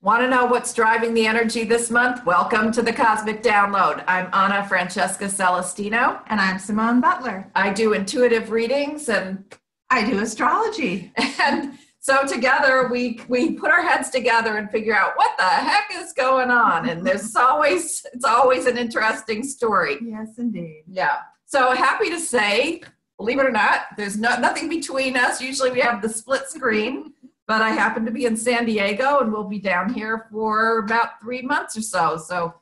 Want to know what's driving the energy this month? Welcome to the Cosmic Download. I'm Anna Francesca Celestino. And I'm Simone Butler. I do intuitive readings and I do astrology. And so together we put our heads together and figure out what the heck is going on. And it's always an interesting story. Yes, indeed. Yeah. So happy to say, believe it or not, there's nothing between us. Usually we have the split screen. But I happen to be in San Diego and we'll be down here for about 3 months or so. So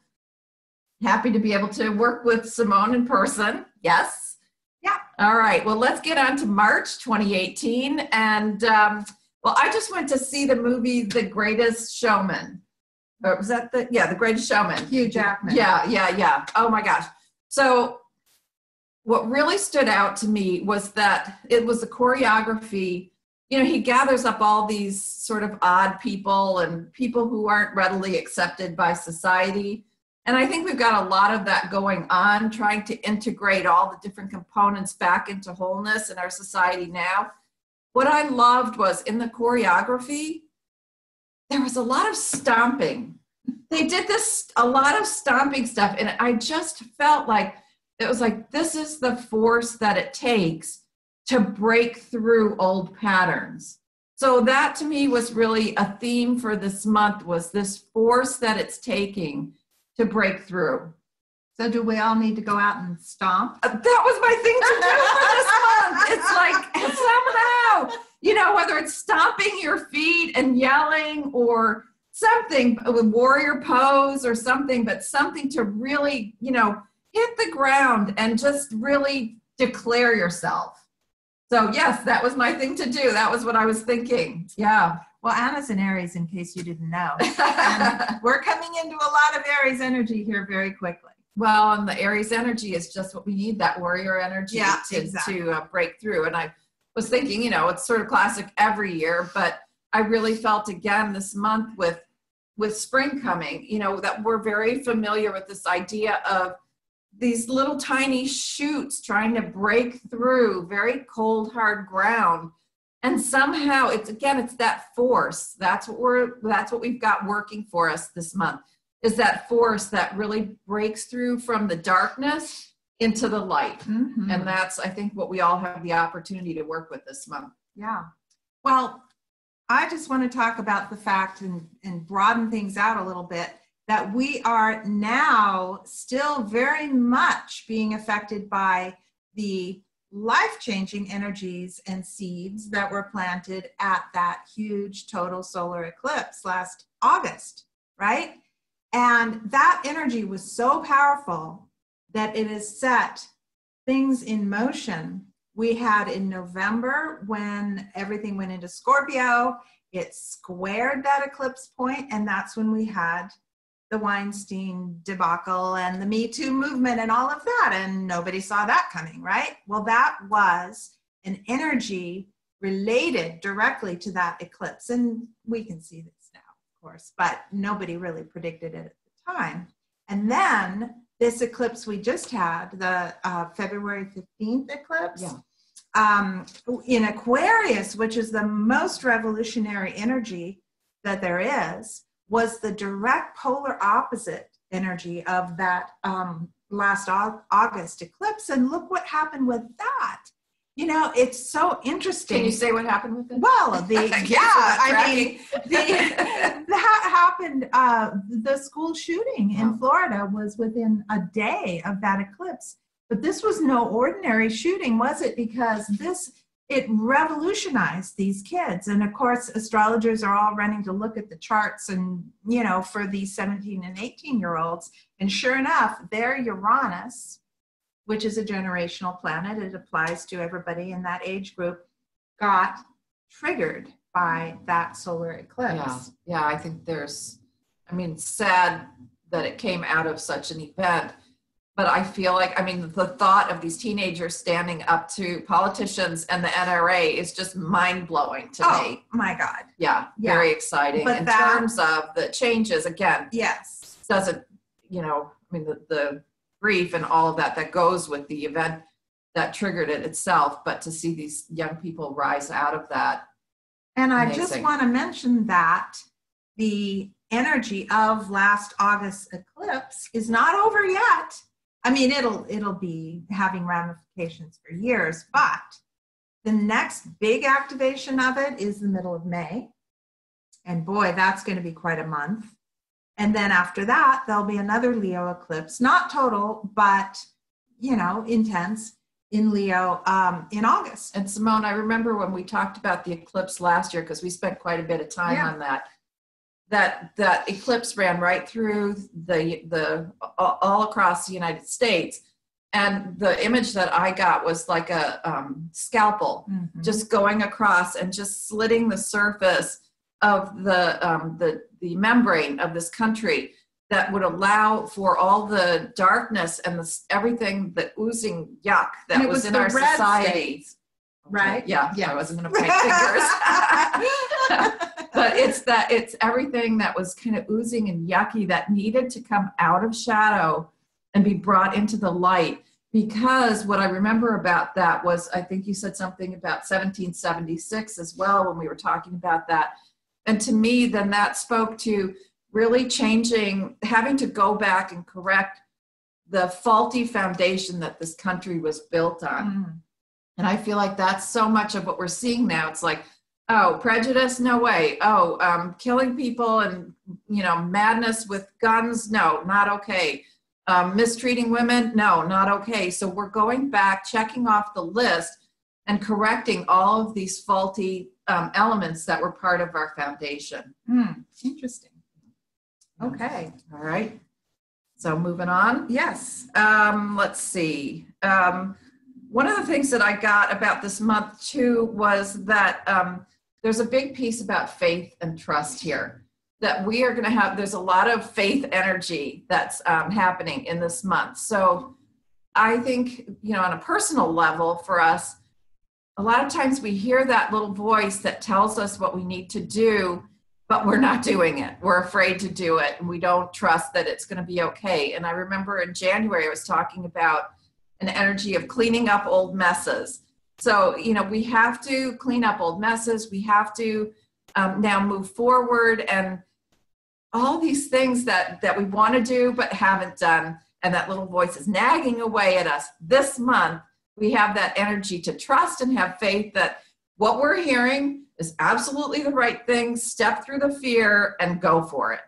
happy to be able to work with Simone in person. Yes? Yeah. All right. Well, let's get on to March 2018. And I just went to see the movie The Greatest Showman. Or was that The Greatest Showman. Hugh Jackman. Yeah. Oh my gosh. So what really stood out to me was that it was the choreography. You know, he gathers up all these sort of odd people and people who aren't readily accepted by society. And I think we've got a lot of that going on, trying to integrate all the different components back into wholeness in our society now. What I loved was in the choreography, there was a lot of stomping. They did a lot of stomping stuff. And I just felt like, it was like, this is the force that it takes to break through old patterns. So that to me was really a theme for this month, was this force that it's taking to break through. So do we all need to go out and stomp? That was my thing to do for this month. It's like somehow, you know, whether it's stomping your feet and yelling or something, a warrior pose or something, but something to really, you know, hit the ground and just really declare yourself. So yes, that was my thing to do. That was what I was thinking. Yeah. Well, Anna's an Aries, in case you didn't know. And we're coming into a lot of Aries energy here very quickly. Well, and the Aries energy is just what we need, that warrior energy to break through. And I was thinking, you know, it's sort of classic every year, but I really felt again this month with spring coming, you know, that we're very familiar with this idea of these little tiny shoots trying to break through very cold, hard ground. And somehow it's that force. That's what we've got working for us this month, is that force that really breaks through from the darkness into the light. Mm-hmm. And that's, I think, what we all have the opportunity to work with this month. Yeah. Well, I just want to talk about the fact and broaden things out a little bit, that we are now still very much being affected by the life-changing energies and seeds that were planted at that huge total solar eclipse last August, right? And that energy was so powerful that it has set things in motion. We had in November, when everything went into Scorpio, it squared that eclipse point, and that's when we had the Weinstein debacle and the Me Too movement and all of that. And nobody saw that coming, right? Well, that was an energy related directly to that eclipse. And we can see this now, of course, but nobody really predicted it at the time. And then this eclipse we just had, the February 15th eclipse, in Aquarius, which is the most revolutionary energy that there is, was the direct polar opposite energy of that last August eclipse. And look what happened with that. You know, it's so interesting. Can you say what happened with it? Well, that happened. The school shooting in Florida was within a day of that eclipse. But this was no ordinary shooting, was it? Because it revolutionized these kids. And of course, astrologers are all running to look at the charts and, you know, for these 17 and 18-year-olds. And sure enough, their Uranus, which is a generational planet, it applies to everybody in that age group, got triggered by that solar eclipse. Yeah, I think it's sad that it came out of such an event. But I feel like, the thought of these teenagers standing up to politicians and the NRA is just mind-blowing to me. Oh, my God. Yeah, very exciting. But in terms of the changes, again, yes, doesn't, the grief and all of that goes with the event that triggered it itself, but to see these young people rise out of that. And I just want to mention that the energy of last August eclipse is not over yet. I mean, it'll be having ramifications for years, but the next big activation of it is the middle of May. And boy, that's going to be quite a month. And then after that, there'll be another Leo eclipse, not total, but, intense in Leo in August. And Simone, I remember when we talked about the eclipse last year, because we spent quite a bit of time on that eclipse ran right through the all across the United States. And the image that I got was like a scalpel, just going across and just slitting the surface of the membrane of this country that would allow for all the darkness and everything, the oozing yuck that was in our society. Right? Yeah. I wasn't going to point fingers. But it's everything that was kind of oozing and yucky that needed to come out of shadow and be brought into the light. Because what I remember about that was, I think you said something about 1776 as well when we were talking about that. And to me, then that spoke to really having to go back and correct the faulty foundation that this country was built on. And I feel like that's so much of what we're seeing now. It's like, oh, prejudice, no way. Oh, killing people and, madness with guns, no, not okay. Mistreating women, no, not okay. So we're going back, checking off the list and correcting all of these faulty elements that were part of our foundation. Interesting. Okay. All right. So moving on. Yes. Let's see. One of the things that I got about this month too was that there's a big piece about faith and trust here. That we are going to have, there's a lot of faith energy that's happening in this month. So I think, on a personal level for us, a lot of times we hear that little voice that tells us what we need to do, but we're not doing it. We're afraid to do it, and we don't trust that it's going to be okay. And I remember in January, I was talking about an energy of cleaning up old messes. So, we have to clean up old messes. We have to now move forward, and all these things that we want to do but haven't done, and that little voice is nagging away at us. This month, we have that energy to trust and have faith that what we're hearing is absolutely the right thing. Step through the fear and go for it.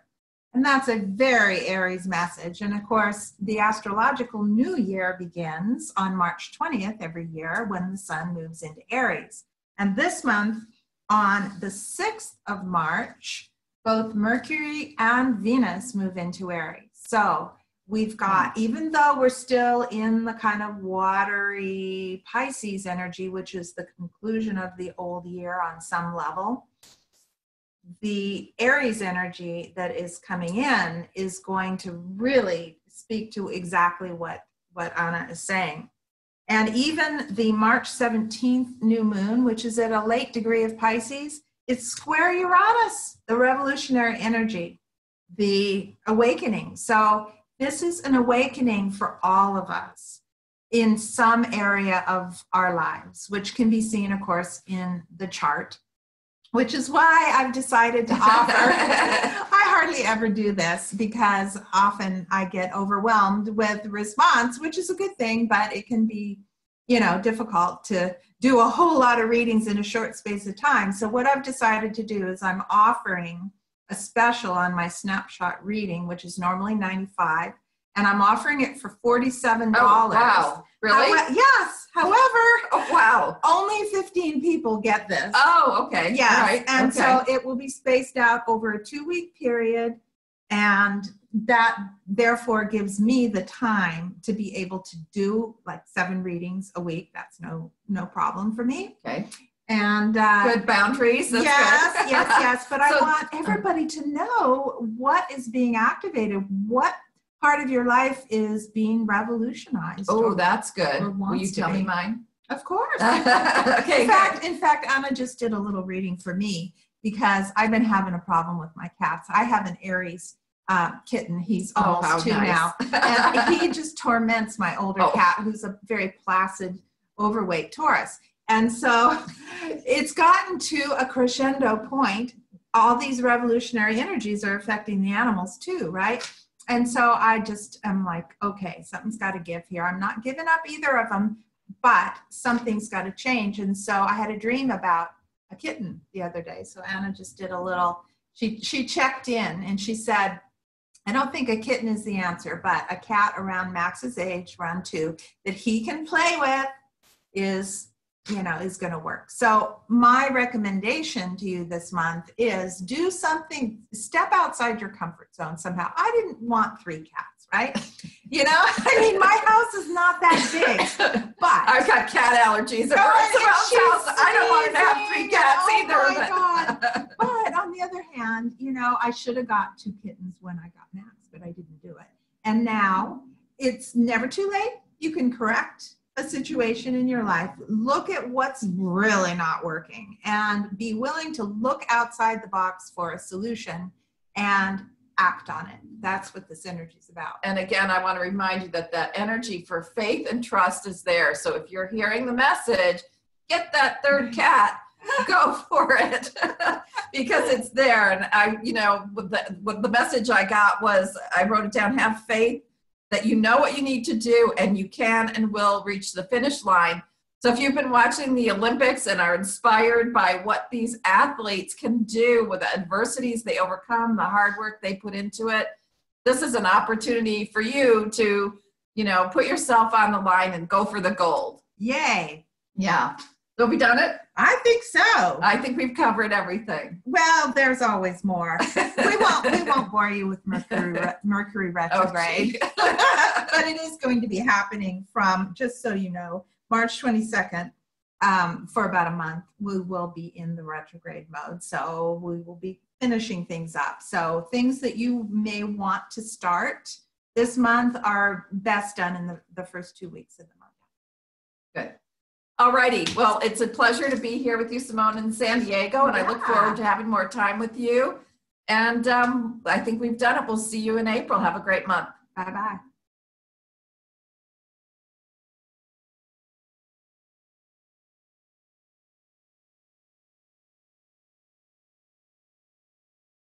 And that's a very Aries message. And of course, the Astrological New Year begins on March 20th every year when the sun moves into Aries. And this month, on the 6th of March, both Mercury and Venus move into Aries. So we've got, even though we're still in the kind of watery Pisces energy, which is the conclusion of the old year on some level, the Aries energy that is coming in is going to really speak to exactly what Anna is saying. And even the March 17th new moon, which is at a late degree of Pisces, it's square Uranus, the revolutionary energy, the awakening. So this is an awakening for all of us in some area of our lives, which can be seen, of course, in the chart, which is why I've decided to offer. I hardly ever do this because often I get overwhelmed with response, which is a good thing, but it can be, difficult to do a whole lot of readings in a short space of time. So what I've decided to do is I'm offering a special on my snapshot reading, which is normally $95, and I'm offering it for $47. Oh, wow. Really? Yes. However, oh, wow. Only 15 people get this. Oh, okay. Yes. All right. And okay. so it will be spaced out over a 2-week period. And that therefore gives me the time to be able to do like 7 readings a week. That's no problem for me. Okay. And good boundaries. That's yes, good. yes. But I want everybody to know what is being activated, what part of your life is being revolutionized. Oh, that's good. Will you tell me mine? Of course. Okay. In fact, Anna just did a little reading for me because I've been having a problem with my cats. I have an Aries kitten. He's almost 2 now. And he just torments my older cat, who's a very placid, overweight Taurus. And so it's gotten to a crescendo point all these revolutionary energies are affecting the animals too, right? And so I just am like, okay, something's got to give here. I'm not giving up either of them, but something's got to change. And so I had a dream about a kitten the other day. So Anna just did a little, she checked in and she said, I don't think a kitten is the answer, but a cat around Max's age, around 2, that he can play with is going to work. So my recommendation to you this month is do something, step outside your comfort zone somehow. I didn't want 3 cats, right? I mean, my house is not that big, but I've got cat allergies. I don't want to have 3 cats either. Oh my God. But on the other hand, I should have got 2 kittens when I got Max, but I didn't do it. And now it's never too late. You can correct a situation in your life, look at what's really not working, and be willing to look outside the box for a solution and act on it. That's what this energy is about. And again, I want to remind you that energy for faith and trust is there. So if you're hearing the message, get that 3rd cat, go for it, because it's there. And what the message I got was, I wrote it down, have faith that you know what you need to do and you can and will reach the finish line. So if you've been watching the Olympics and are inspired by what these athletes can do with the adversities they overcome, the hard work they put into it, this is an opportunity for you to, put yourself on the line and go for the gold. Yay. Yeah. So have we done it? I think so. I think we've covered everything. Well, there's always more. We won't bore you with Mercury retrograde. Oh, but it is going to be happening from, just so you know, March 22nd, for about a month. We will be in the retrograde mode. So we will be finishing things up. So things that you may want to start this month are best done in the first 2 weeks of the month. Good. All righty. Well, it's a pleasure to be here with you, Simone, in San Diego, and I look forward to having more time with you. And I think we've done it. We'll see you in April. Have a great month. Bye-bye.